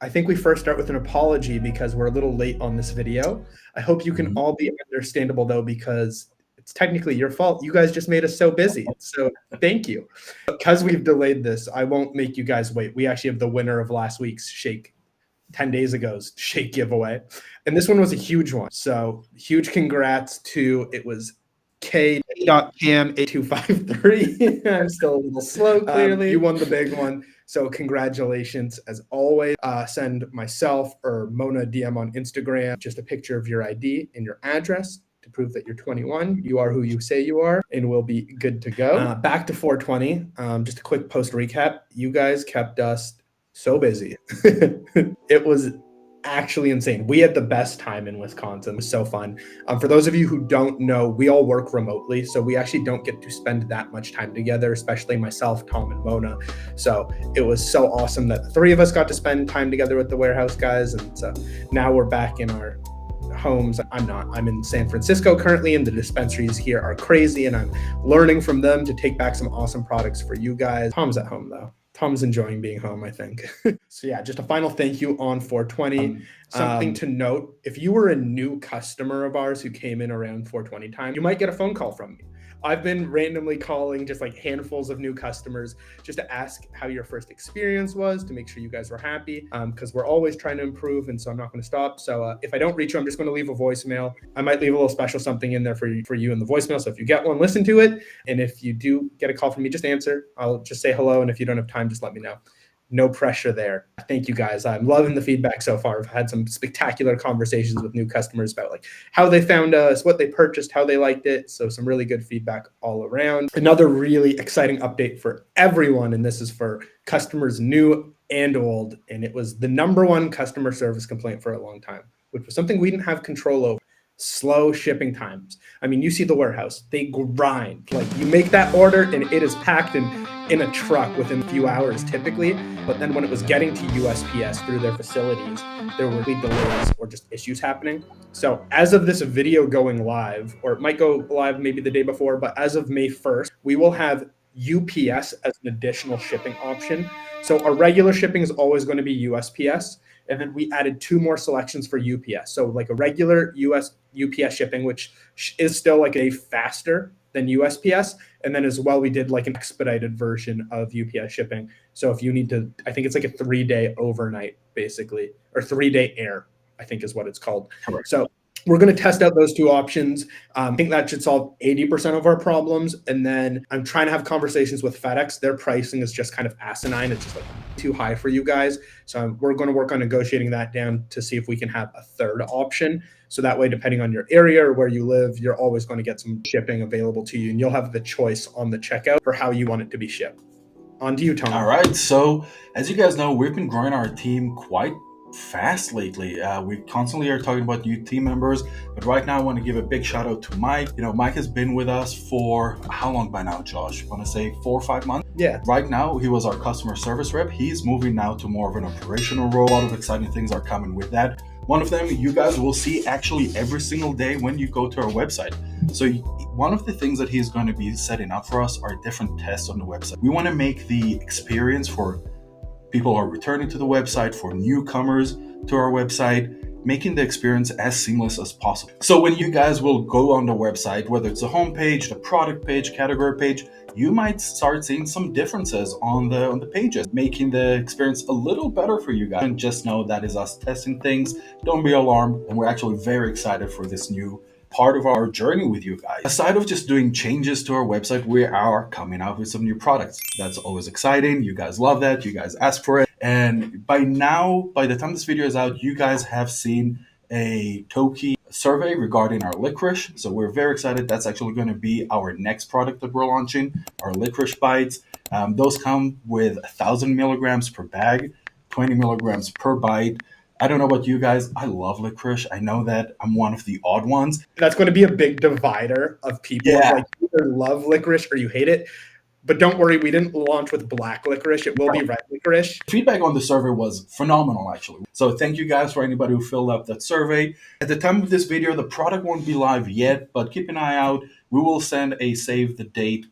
I think we first start with an apology because we're a little late on this video. I hope you can all be understandable though, because it's technically your fault. You guys just made us so busy. So thank you. Because we've delayed this, I won't make you guys wait. We actually have the winner of last week's Shake, 10 days ago's Shake giveaway. And this one was a huge one. So huge congrats to, it was K.Cam8253. I'm still a little slow, clearly. You won the big one. So congratulations as always. Send myself or Mona a DM on Instagram, just a picture of your ID and your address to prove that you're 21. You are who you say you are, and we'll be good to go. Back to 420. Just a quick post recap. You guys kept us so busy. It was actually insane. We had the best time in Wisconsin. It was so fun. For those of you who don't know, we all work remotely, so we actually don't get to spend that much time together, especially myself, Tom, and Mona. So it was so awesome that the three of us got to spend time together with the warehouse guys, and so now we're back in our homes. I'm in San Francisco currently, and the dispensaries here are crazy, and I'm learning from them to take back some awesome products for you guys. Tom's at home though. Tom's enjoying being home, I think. So yeah, just a final thank you on 420. Something to note, if you were a new customer of ours who came in around 420 time, you might get a phone call from me. I've been randomly calling just like handfuls of new customers just to ask how your first experience was, to make sure you guys were happy, because we're always trying to improve, and so I'm not going to stop. So if I don't reach you, I'm just going to leave a voicemail. I might leave a little special something in there for you in the voicemail. So if you get one, listen to it. And if you do get a call from me, just answer. I'll just say hello. And if you don't have time, just let me know. No pressure there. Thank you guys. I'm loving the feedback so far. I've had some spectacular conversations with new customers about like how they found us, what they purchased, how they liked it. So some really good feedback all around. Another really exciting update for everyone, and this is for customers new and old, and it was the #1 customer service complaint for a long time, which was something we didn't have control over. Slow shipping times. I mean, you see the warehouse, they grind. Like you make that order and it is packed in a truck within a few hours typically. But then when it was getting to USPS through their facilities, there were delays or just issues happening. So as of this video going live, or it might go live maybe the day before, but as of May 1st, we will have UPS as an additional shipping option. So our regular shipping is always going to be USPS. And then we added 2 more selections for UPS. So like a regular UPS shipping, which is still like a faster than USPS. And then as well, we did like an expedited version of UPS shipping. So if you need to, I think it's like a 3-day overnight basically, or 3-day air, I think is what it's called. Correct. So we're going to test out those 2 options. I think that should solve 80% of our problems. And then I'm trying to have conversations with FedEx. Their pricing is just kind of asinine. It's just like too high for you guys. So we're going to work on negotiating that down to see if we can have a 3rd option. So that way, depending on your area or where you live, you're always going to get some shipping available to you, and you'll have the choice on the checkout for how you want it to be shipped. On to you, Tom. All right. So as you guys know, we've been growing our team quite fast lately. We constantly are talking about new team members, but right now I want to give a big shout out to Mike. Mike has been with us for how long by now, Josh? I want to say 4 or 5 months. Yeah. Right now, he was our customer service rep. He's moving now to more of an operational role. A lot of exciting things are coming with that. One of them you guys will see actually every single day when you go to our website. So one of the things that he's going to be setting up for us are different tests on the website. We want to make the experience for people who are returning to the website, for newcomers to our website, making the experience as seamless as possible. So when you guys will go on the website, whether it's the homepage, the product page, category page, you might start seeing some differences on the pages, making the experience a little better for you guys. And just know that is us testing things. Don't be alarmed. And we're actually very excited for this new part of our journey with you guys. Aside of just doing changes to our website, we are coming out with some new products. That's always exciting. You guys love that. You guys ask for it. And by now, by the time this video is out, you guys have seen a Toki survey regarding our licorice. So we're very excited. That's actually going to be our next product that we're launching, our licorice bites. Those come with 1,000 milligrams per bag, 20 milligrams per bite. I don't know about you guys. I love licorice. I know that I'm one of the odd ones. That's going to be a big divider of people. Yeah. Like you either love licorice or you hate it. But don't worry, we didn't launch with black licorice. It will be red licorice. Feedback on the survey was phenomenal, actually. So thank you guys for anybody who filled out that survey. At the time of this video, the product won't be live yet, but keep an eye out. We will send a save the date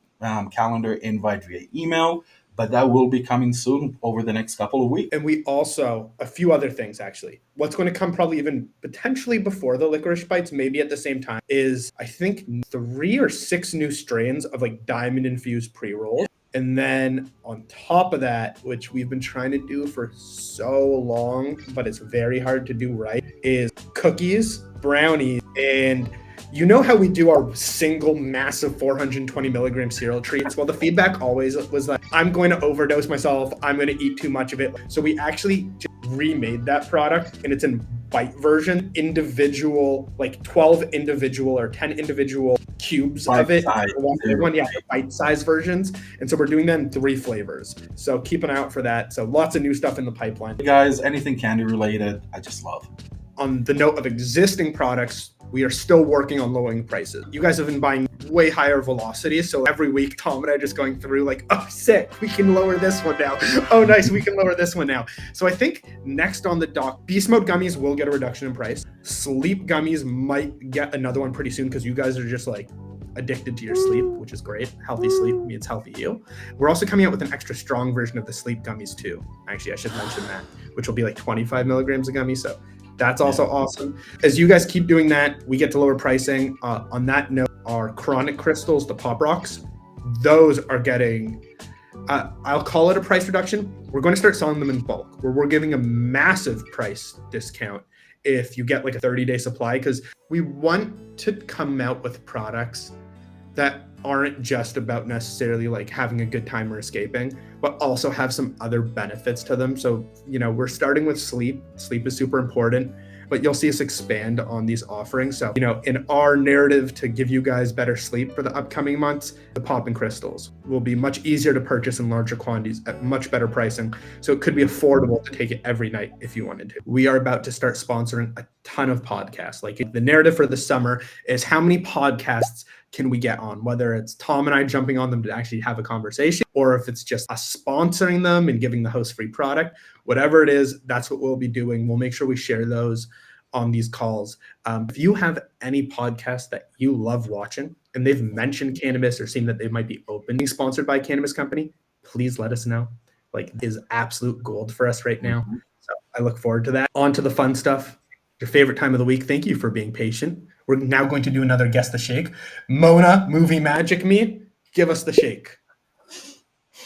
calendar invite via email, but that will be coming soon over the next couple of weeks. And we also, a few other things actually. What's going to come probably even potentially before the licorice bites, maybe at the same time, is I think 3 or 6 new strains of like diamond infused pre-rolls. And then on top of that, which we've been trying to do for so long, but it's very hard to do right, is cookies, brownies, and you know how we do our single massive 420 milligram cereal treats? Well, the feedback always was like, I'm going to overdose myself. I'm going to eat too much of it. So we actually just remade that product, and it's in bite version, individual, like 12 individual or 10 individual cubes of it. The bite-sized versions. And so we're doing them in 3 flavors. So keep an eye out for that. So lots of new stuff in the pipeline. Hey guys, anything candy related, I just love. On the note of existing products, we are still working on lowering prices. You guys have been buying way higher velocities. So every week, Tom and I are just going through like, oh, sick, we can lower this one now. Oh, nice, we can lower this one now. So I think next on the dock, Beast Mode gummies will get a reduction in price. Sleep gummies might get another one pretty soon because you guys are just like addicted to your sleep, which is great. Healthy sleep means healthy you. We're also coming out with an extra strong version of the sleep gummies too. Actually, I should mention that, which will be like 25 milligrams of gummy. So that's also awesome. As you guys keep doing that, we get to lower pricing. On that note, our chronic crystals, the pop rocks, those are getting, I'll call it a price reduction. We're going to start selling them in bulk, where we're giving a massive price discount if you get like a 30-day supply, because we want to come out with products that aren't just about necessarily like having a good time or escaping, but also have some other benefits to them. So, you know, we're starting with sleep. Sleep is super important, but you'll see us expand on these offerings. So, you know, in our narrative to give you guys better sleep for the upcoming months, the popping crystals will be much easier to purchase in larger quantities at much better pricing. So it could be affordable to take it every night if you wanted to. We are about to start sponsoring a ton of podcasts. Like the narrative for the summer is how many podcasts can we get on, whether it's Tom and I jumping on them to actually have a conversation, or if it's just us sponsoring them and giving the host free product, whatever it is, that's what we'll be doing. We'll make sure we share those on these calls. If you have any podcast that you love watching and they've mentioned cannabis or seen that they might be open being sponsored by a cannabis company, please let us know. Like, it is absolute gold for us right now. So I look forward to that. On to the fun stuff. Your favorite time of the week. Thank you for being patient. We're now going to do another Guess the Shake. Mona, movie magic me, give us the shake.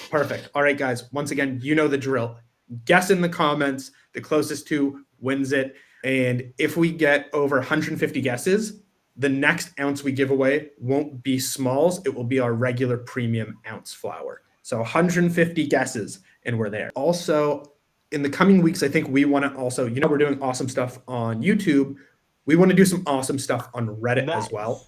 Perfect. All right, guys. Once again, you know the drill. Guess in the comments. The closest to wins it. And if we get over 150 guesses, the next ounce we give away won't be smalls. It will be our regular premium ounce flower. So 150 guesses, and we're there. Also, in the coming weeks, I think we want to also, you know, we're doing awesome stuff on YouTube. We want to do some awesome stuff on Reddit as well.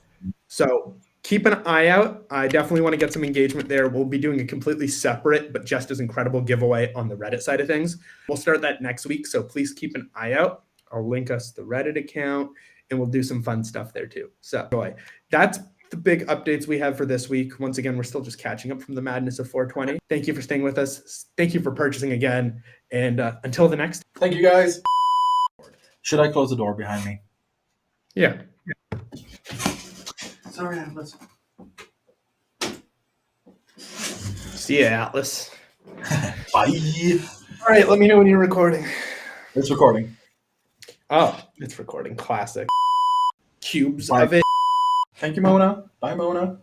So keep an eye out. I definitely want to get some engagement there. We'll be doing a completely separate, but just as incredible giveaway on the Reddit side of things. We'll start that next week. So please keep an eye out. I'll link us the Reddit account and we'll do some fun stuff there too. So that's the big updates we have for this week. Once again, we're still just catching up from the madness of 420. Thank you for staying with us. Thank you for purchasing again. And until the next. Thank you guys. Should I close the door behind me? Yeah. Sorry, Atlas. See ya, Atlas. Bye. All right, let me know when you're recording. It's recording. Oh, it's recording. Classic. Cubes of it. Thank you, Mona. Bye, Mona.